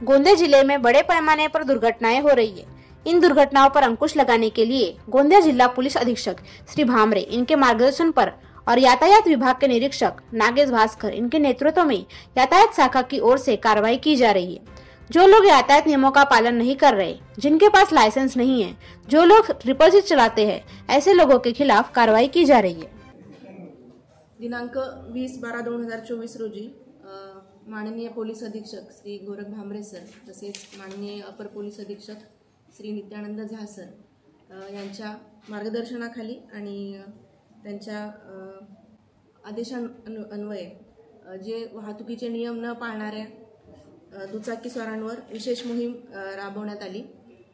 गोंदिया जिले में बड़े पैमाने पर दुर्घटनाएं हो रही है। इन दुर्घटनाओं पर अंकुश लगाने के लिए गोंदिया जिला पुलिस अधीक्षक श्री भामरे इनके मार्गदर्शन पर और यातायात विभाग के निरीक्षक नागेश भास्कर इनके नेतृत्व में यातायात शाखा की ओर से कार्रवाई की जा रही है। जो लोग यातायात नियमों का पालन नहीं कर रहे, जिनके पास लाइसेंस नहीं है, जो लोग ट्रिपल सीट चलाते हैं, ऐसे लोगों के खिलाफ कार्रवाई की जा रही है। दिनांक 20/12/2024 रोजी माननीय पोलीस अधीक्षक श्री गोरख भामरे सर तसेच माननीय अपर पोलीस अधीक्षक श्री नित्यानंद झा सर यांच्या मार्गदर्शनाखाली आणि त्यांच्या आदेशान्वये जे वाहतुकीचे नियम न पाळणाऱ्या दुचाकीस्वारांवर विशेष मोहीम राबवण्यात आली।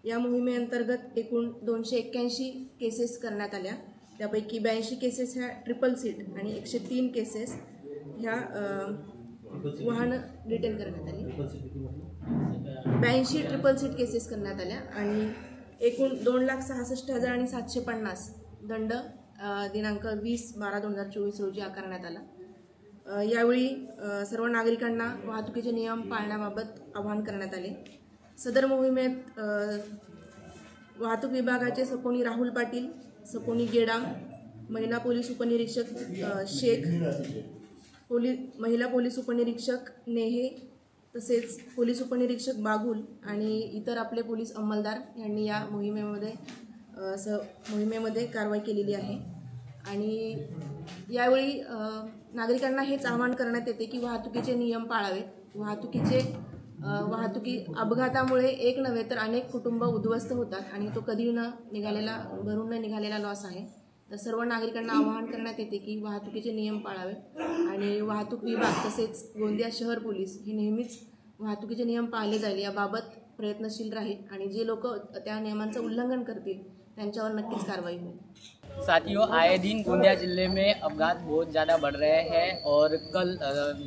या मोहिमेअंतर्गत एकूण 281 केसेस करण्यात आल्या। त्यापैकी 82 केसेस ह्या ट्रिपल सीट आणि 103 केसेस ह्या वाहन डिटेन करण्यात आली। 82 ट्रिपल सीट केसेस करण्यात आल्या आणि एकूण 2,66,750 दंड दिनांक 20/12/2024 रोजी आकारण्यात आला। यावेळी सर्व नागरिकांना वाहतुकीचे नियम पाळण्याबाबत आवाहन करण्यात आले। सदर मोहिमेत वाहतूक विभागाचे सपोनी राहुल पाटील, सपोनी गेडाम, महिला पोलीस उपनिरीक्षक शेख, महिला पोलीस उपनिरीक्षक नेहे तसेच पोलीस उपनिरीक्षक बागुल आणि इतर आपले पोलीस अंमलदार यांनी या मोहिमेमध्ये कारवाई केलेली आहे। आणि यावेळी नागरिकांना हेच आवाहन करण्यात येते की वाहतुकीचे नियम पाळावेत। वाहतुकी अपघातामुळे एक नव्हे तर अनेक कुटुंब उद्ध्वस्त होतात आणि तो कधी भरून न निघालेला लॉस आहे। तर सर्व नागरिकांना आवाहन करण्यात येते की वाहतुकीचे नियम पाळावे आणि वाहतूक विभाग तसेच गोंदिया शहर पोलीस हे नेहमीच वाहतुकीचे नियम पाळले जाईल याबाबत प्रयत्नशील राहील आणि जे लोक त्या नियमांचं उल्लंघन करतील त्यांच्यावर नक्कीच कारवाई होईल। साथियों, आए दिन गोंदिया जिले में अपघात बहुत ज़्यादा बढ़ रहे हैं और कल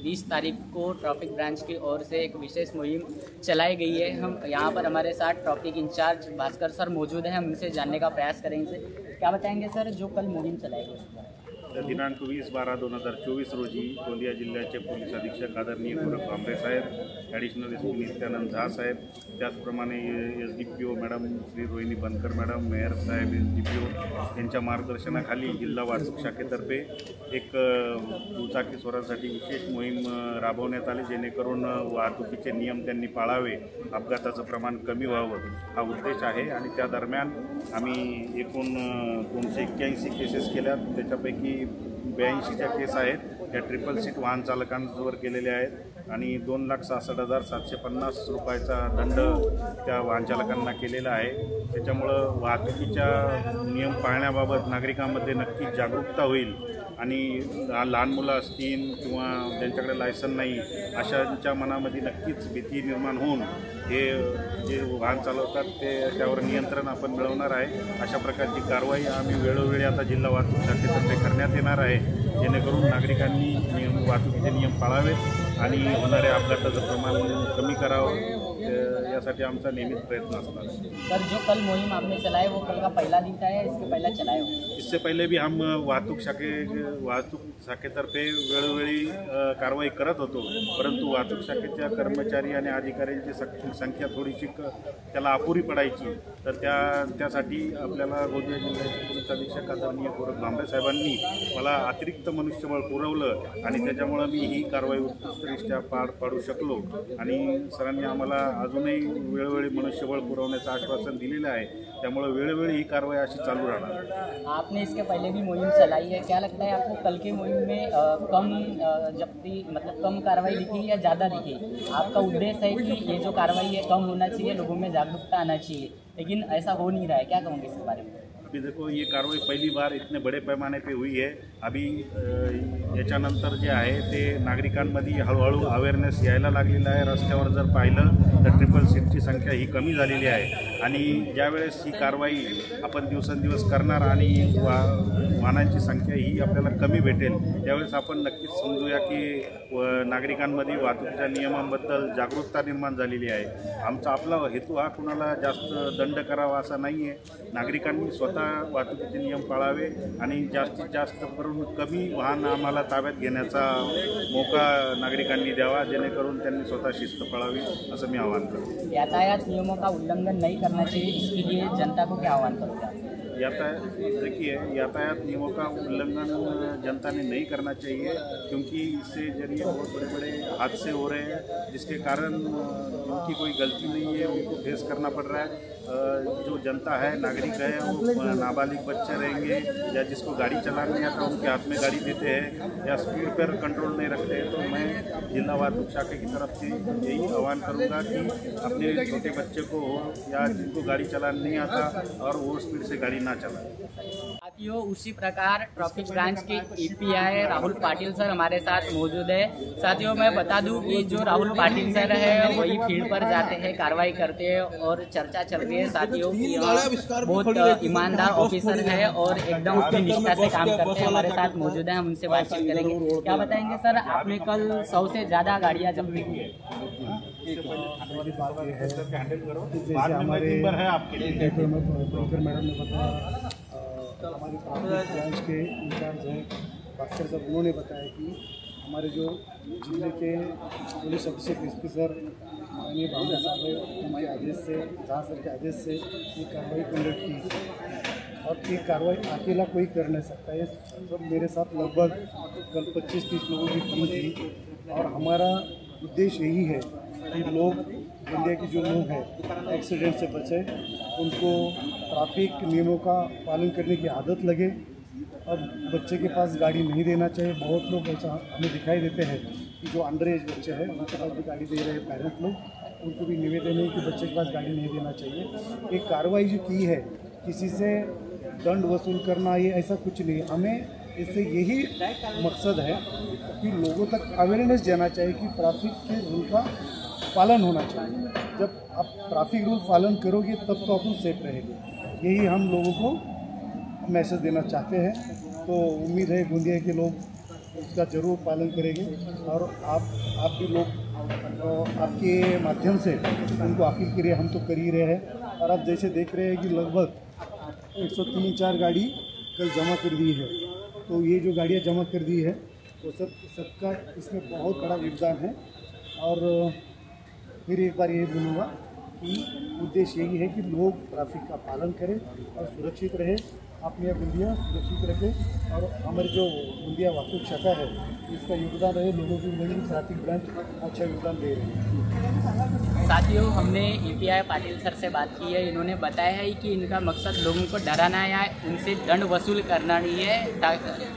20 तारीख को ट्रैफिक ब्रांच की ओर से एक विशेष मुहिम चलाई गई है। हम यहाँ पर हमारे साथ ट्रैफिक इंचार्ज भास्कर सर मौजूद हैं। हम उनसे जानने का प्रयास करेंगे। क्या बताएंगे सर, जो कल मुहिम चलाई गई? दिनांक 20/12/2024 रोजी गोंदिया जिल्ह्याचे पोलीस अधीक्षक आदरणीय गोरख भामरे साहेब, ॲडिशनल एस पी नित्यानंद झा साहेब, त्याचप्रमाणे SDPO मॅडम श्री रोहिणी बनकर मॅडम, मेयर साहेब SDPO यांच्या मार्गदर्शनाखाली जिल्हा वाहतूक शाखेतर्फे एक दुचाकीस्वारांसाठी विशेष मोहीम राबवण्यात आली, जेणेकरून वाहतुकीचे नियम त्यांनी पाळावे, अपघाताचं प्रमाण कमी व्हावं हा उद्देश आहे। आणि त्या दरम्यान आम्ही एकूण 281 केसेस केल्या। त्याच्यापैकी 82 केस आहेत या ट्रिपल सीट वाहन चालकांवर केलेले आहेत आणि 2,66,750 रुपयाचा दंड त्या वाहन चालकांना केलेला आहे। त्याच्यामुळं वाहतुकीच्या नियम पाळण्याबाबत नागरिकांमध्ये नक्कीच जागरूकता होईल आणि लहान मुलं असतील किंवा ज्यांच्याकडे लायसन नाही अशांच्या मनामध्ये नक्कीच भीती निर्माण होऊन हे जे वाहन चालवतात त्यावर नियंत्रण आपण मिळवणार आहे। अशा प्रकारची कारवाई आम्ही वेळोवेळी आता जिल्हा वाहतूक शाखेतर्फे करण्यात येणार आहे, जेणेकरून नागरिकांनी वाहतुकीचे नियम पाळावेत आणि होणाऱ्या अपघाताचं प्रमाण कमी करावं यासाठी आमचा नेहमीच प्रयत्न असणार है। सर, जो कल मुहिम आपने चलाई वो कल का पहला दिन था या इसके पहले चलाए हो? इससे पहले भी हम वाहतूक शाखेतर्फे वेळोवेळी कारवाई करत होतो, परंतु वाहतूक शाखेच्या कर्मचारी आणि अधिकाऱ्यांची संख्या थोडीशी त्याला अपुरी पडायची। तर त्यासाठी आपल्याला गोंदिया जिल्ह्याचे पोलीस अधीक्षक आदरणीय गोरख भामरे साहेबांनी मला अतिरिक्त मनुष्यबळ पुरवलं आणि त्याच्यामुळं मी ही कारवाई उत्कृष्टरित्या पार पाडू शकलो आणि सरांनी आम्हाला अजूनही वेळोवेळी मनुष्यबळ पुरवण्याचं आश्वासन दिलेलं आहे। त्यामुळे वेळोवेळी ही कारवाई अशी चालू राहणार। आपने इसके पहले भी मुहिम चलाई है, क्या लगता है आपको कल की मुहिम में कम जब्ती मतलब कम कार्रवाई दिखी या ज़्यादा दिखी? आपका उद्देश्य है कि ये जो कार्रवाई है कम होना चाहिए, लोगों में जागरूकता आना चाहिए, लेकिन ऐसा हो नहीं रहा है, क्या कहोगे इसके बारे में? अभी देखो, ये कार्रवाई पहली बार इतने बड़े पैमाने पे हुई है। अभी याच्यानंतर जे आहे ते नागरिकांमध्ये हळूहळू अवेअरनेस यायला लागलेला आहे। रस्त्यावर जर पाहिलं तर ट्रिपल सीटची संख्या ही कमी झालेली आहे आणि ज्यावेळेस ही कारवाई आपण दिवसेंदिवस करणार आणि वाहनांची संख्या ही आपल्याला कमी भेटेल त्यावेळेस आपण नक्कीच समजूया की नागरिकांमध्ये वाहतुकीच्या नियमांबद्दल जागरूकता निर्माण झालेली आहे। आपला हेतू हा कुणाला जास्त दंड करावा असा नाही आहे। नागरिकांनी स्वतः वाहतुकीचे नियम पाळावे आणि जास्तीत जास्त करून कमी वाहन आम्हाला ताब्यात घेण्याचा मौका नागरिकांनी द्यावा, जेणेकरून त्यांनी स्वतः शिस्त पाळावी, असं मी आवाहन करतो। यातायात नियमों का उल्लंघन नहीं करना चाहिए, इसके लिए जनता को क्या आह्वान करोगे? देखिए, यातायात नियमों का उल्लंघन जनता ने नहीं करना चाहिए, क्योंकि इससे जरिए बहुत बड़े बड़े हादसे हो रहे हैं, जिसके कारण उनकी कोई गलती नहीं है, उनको फेस करना पड़ रहा है। जो जनता है, नागरिक है, वो नाबालिग बच्चे रहेंगे या जिसको गाड़ी चलाने नहीं आता उनके हाथ में गाड़ी देते हैं या स्पीड पर कंट्रोल नहीं रखते हैं। तो मैं जिला वाहतूक शाखा की तरफ से यही आह्वान करूँगा कि अपने छोटे बच्चे को हो या जिनको गाड़ी चलाना नहीं आता और वो स्पीड से गाड़ी ना चलाए। साथियों, उसी प्रकार ट्रैफिक ब्रांच के EPI राहुल पाटिल सर हमारे साथ मौजूद है। साथियों, मैं बता दूं कि जो राहुल पाटिल सर है वही फील्ड पर जाते हैं, कार्रवाई करते हैं और चर्चा चल रही है साथियों की बहुत ईमानदार ऑफिसर है और एकदम अपनी निष्ठा से काम करते हैं। हमारे साथ मौजूद है, हम उनसे बातचीत करेंगे। क्या बताएंगे सर, आपने कल 100 से ज़्यादा गाड़ियाँ जब्त की? हमारी बात ये है, जैसे हमारे मैडम ने बताया, हमारी ट्रैफिक ब्रांच के इंचार्ज हैं भास्कर सर, उन्होंने बताया कि हमारे जो जिले के पुलिस अधीक्षक SP सर माननीय भावना साहब है, उनके आदेश से, झा सर के आदेश से ये कार्रवाई कंडक्ट की। और ये कार्रवाई अकेला कोई कर नहीं सकता है। सब मेरे साथ लगभग कल 25-30 लोगों की टीम थी और हमारा उद्देश्य यही है कि लोग, इंडिया के जो लोग हैं एक्सीडेंट से बचे, उनको ट्रैफिक नियमों का पालन करने की आदत लगे और बच्चे के पास गाड़ी नहीं देना चाहिए। बहुत लोग ऐसा हमें दिखाई देते हैं कि जो अंडर एज बच्चे हैं उनके पास भी गाड़ी दे रहे हैं पेरेंट्स लोग, उनको भी निवेदन है कि बच्चे के पास गाड़ी नहीं देना चाहिए। एक कार्रवाई जो की है, किसी से दंड वसूल करना, ये ऐसा कुछ नहीं। हमें इससे यही मकसद है कि लोगों तक अवेयरनेस जाना चाहिए कि ट्रैफिक के रूल का पालन होना चाहिए। जब आप ट्रैफिक रूल पालन करोगे तब तो अपन सेफ रहेंगे। यही हम लोगों को मैसेज देना चाहते हैं। तो उम्मीद है गोंदिया के लोग उसका ज़रूर पालन करेंगे और आप भी लोग आपके माध्यम से उनको अपील करिए। हम तो कर ही रहे हैं और आप जैसे देख रहे हैं कि लगभग 103-4 गाड़ी कल जमा कर दी है। तो ये जो गाड़ियाँ जमा कर दी है वो सबका इसमें बहुत बड़ा योगदान है। और फिर एक बार ये बोलूँगा कि उद्देश्य यही है कि लोग ट्रैफिक का पालन करें और सुरक्षित रहें, अपनी गोंदिया सुरक्षित रखें और हमारी जो गोंदिया वाहतूक शाखा है इसका योगदान रहे। लोगों की ट्रैफिक ब्रांच अच्छा योगदान दे रही है। साथियों, हमने EPI पाटिल सर से बात की है। इन्होंने बताया है कि इनका मकसद लोगों को डराना या उनसे दंड वसूल करना नहीं है,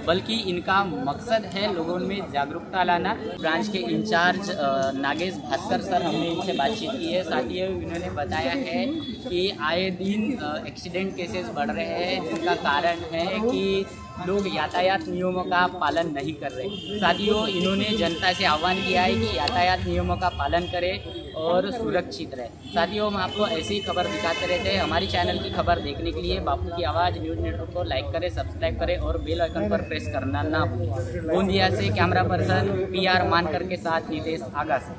बल्कि इनका मकसद है लोगों में जागरूकता लाना। ब्रांच के इंचार्ज नागेश भास्कर सर, हमने इनसे बातचीत की है। साथियों, इन्होंने बताया है कि आए दिन एक्सीडेंट केसेस बढ़ रहे हैं, जिसका कारण है कि लोग यातायात नियमों का पालन नहीं कर रहे। साथियों, इन्होंने जनता से आह्वान किया है कि यातायात नियमों का पालन करें और सुरक्षित रहे। साथियों, हम आपको ऐसी ही खबर दिखाते रहते हैं। हमारी चैनल की खबर देखने के लिए बापू की आवाज़ न्यूज़ नेटवर्क को लाइक करें, सब्सक्राइब करें और बेल आइकन पर प्रेस करना ना भूलें। गोंदिया से कैमरा पर्सन PR मानकर के साथ नितेश आगा से।